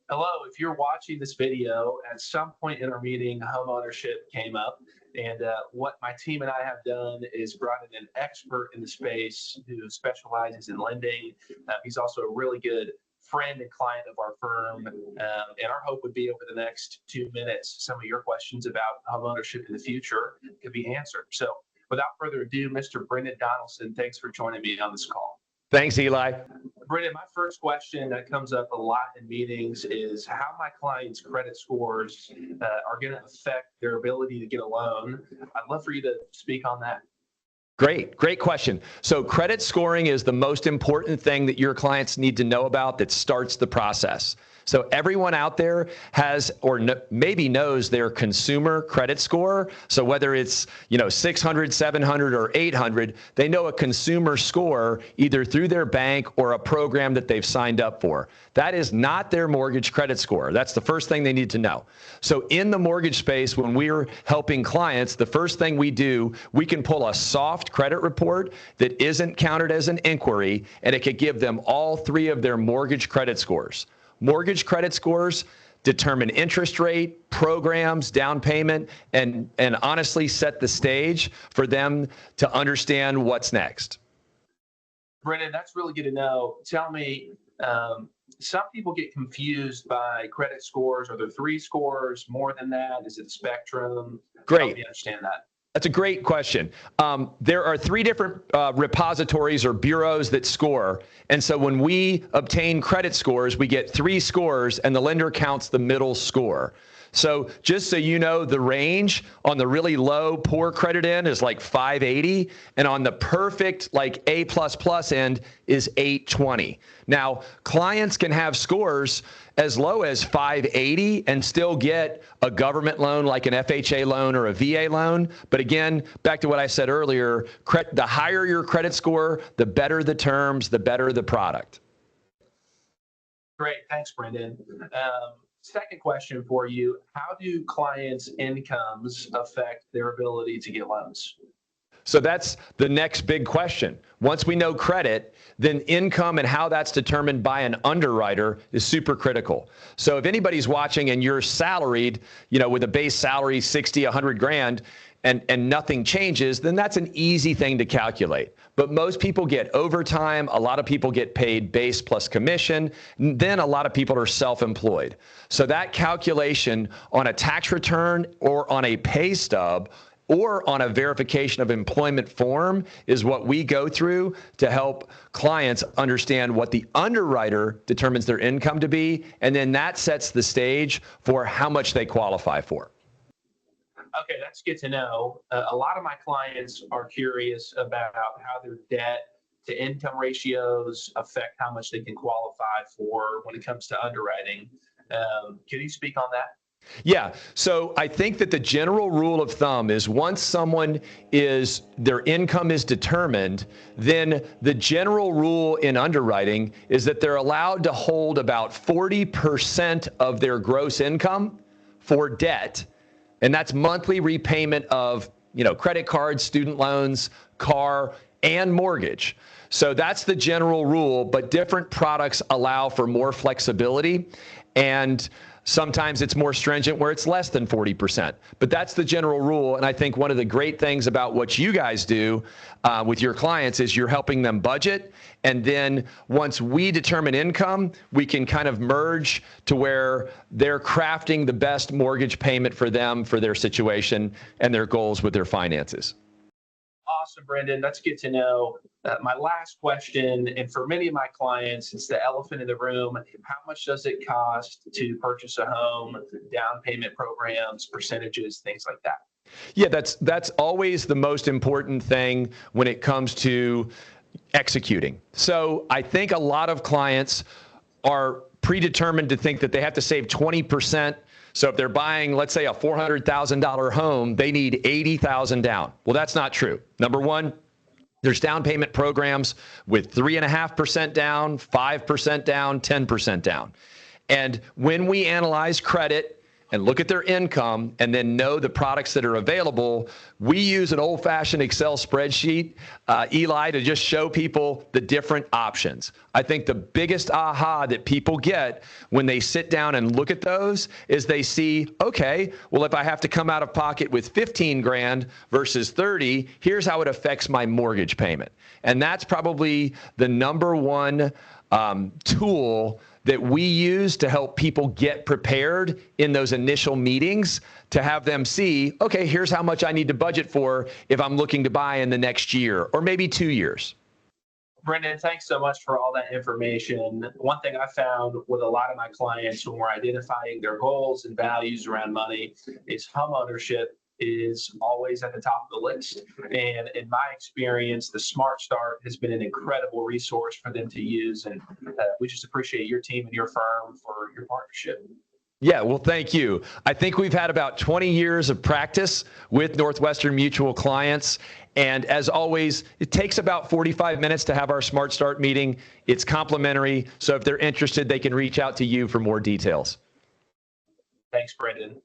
Hello, if you're watching this video, at some point in our meeting, home ownership came up. And what my team and I have done is brought in an expert in the space who specializes in lending. He's also a really good friend and client of our firm. And our hope would be over the next 2 minutes, some of your questions about home ownership in the future could be answered. So without further ado, Mr. Brendan Donaldson, thanks for joining me on this call. Thanks, Eli. Brendan, my first question that comes up a lot in meetings is how my clients' credit scores are going to affect their ability to get a loan. I'd love for you to speak on that. Great question. So credit scoring is the most important thing that your clients need to know about that starts the process. So everyone out there has or maybe knows their consumer credit score. So whether it's 600, 700, or 800, they know a consumer score either through their bank or a program that they've signed up for. That is not their mortgage credit score. That's the first thing they need to know. So in the mortgage space, when we're helping clients, the first thing we do, we can pull a soft credit report that isn't counted as an inquiry, and it could give them all three of their mortgage credit scores. Mortgage credit scores determine interest rate, programs, down payment, and honestly set the stage for them to understand what's next. Brendan, that's really good to know. Tell me, some people get confused by credit scores. Are there 3 scores, more than that? Is it a spectrum? Great. Help me understand that. That's a great question. There are 3 different repositories or bureaus that score. And so when we obtain credit scores, we get 3 scores and the lender counts the middle score. So just so you know, the range on the really low, poor credit end is like 580. And on the perfect, like A++ end is 820. Now, clients can have scores as low as 580 and still get a government loan like an FHA loan or a VA loan. But again, back to what I said earlier, the higher your credit score, the better the terms, the better the product. Great. Thanks, Brendan. Second question for you. How do clients' incomes affect their ability to get loans? So that's the next big question. Once we know credit, then income and how that's determined by an underwriter is super critical. So if anybody's watching and you're salaried, with a base salary 60, 100 grand, and nothing changes, then that's an easy thing to calculate. But most people get overtime. A lot of people get paid base plus commission. Then a lot of people are self-employed. So that calculation on a tax return or on a pay stub or on a verification of employment form is what we go through to help clients understand what the underwriter determines their income to be. And then that sets the stage for how much they qualify for. Okay, that's good to know. A lot of my clients are curious about how their debt to income ratios affect how much they can qualify for when it comes to underwriting. Can you speak on that? Yeah. So I think that the general rule of thumb is once their income is determined, then the general rule in underwriting is that they're allowed to hold about 40% of their gross income for debt. And that's monthly repayment of, credit cards, student loans, car, and mortgage. So that's the general rule, but different products allow for more flexibility. And sometimes it's more stringent where it's less than 40%. But that's the general rule. And I think one of the great things about what you guys do with your clients is you're helping them budget. And then once we determine income, we can kind of merge to where they're crafting the best mortgage payment for them, for their situation and their goals with their finances. Awesome, Brendan. That's good to know. My last question, and for many of my clients, it's the elephant in the room. How much does it cost to purchase a home, down payment programs, percentages, things like that? Yeah, that's always the most important thing when it comes to executing. So I think a lot of clients are predetermined to think that they have to save 20%. So if they're buying, let's say, a $400,000 home, they need $80,000 down. Well, that's not true. Number one, there's down payment programs with 3.5% down, 5% down, 10% down. And when we analyze credit and look at their income and then know the products that are available, we use an old-fashioned Excel spreadsheet, Eli, to just show people the different options. I think the biggest aha that people get when they sit down and look at those is they see, okay, well, if I have to come out of pocket with 15 grand versus 30, here's how it affects my mortgage payment. And that's probably the number one tool that we use to help people get prepared in those initial meetings, to have them see, okay, here's how much I need to budget for if I'm looking to buy in the next year or maybe 2 years. Brendan, thanks so much for all that information. One thing I found with a lot of my clients when we're identifying their goals and values around money is homeownership is always at the top of the list. And in my experience, the Smart Start has been an incredible resource for them to use. And we just appreciate your team and your firm for your partnership. Yeah, well, thank you. I think we've had about 20 years of practice with Northwestern Mutual clients. And as always, it takes about 45 minutes to have our Smart Start meeting. It's complimentary. So if they're interested, they can reach out to you for more details. Thanks, Brendan.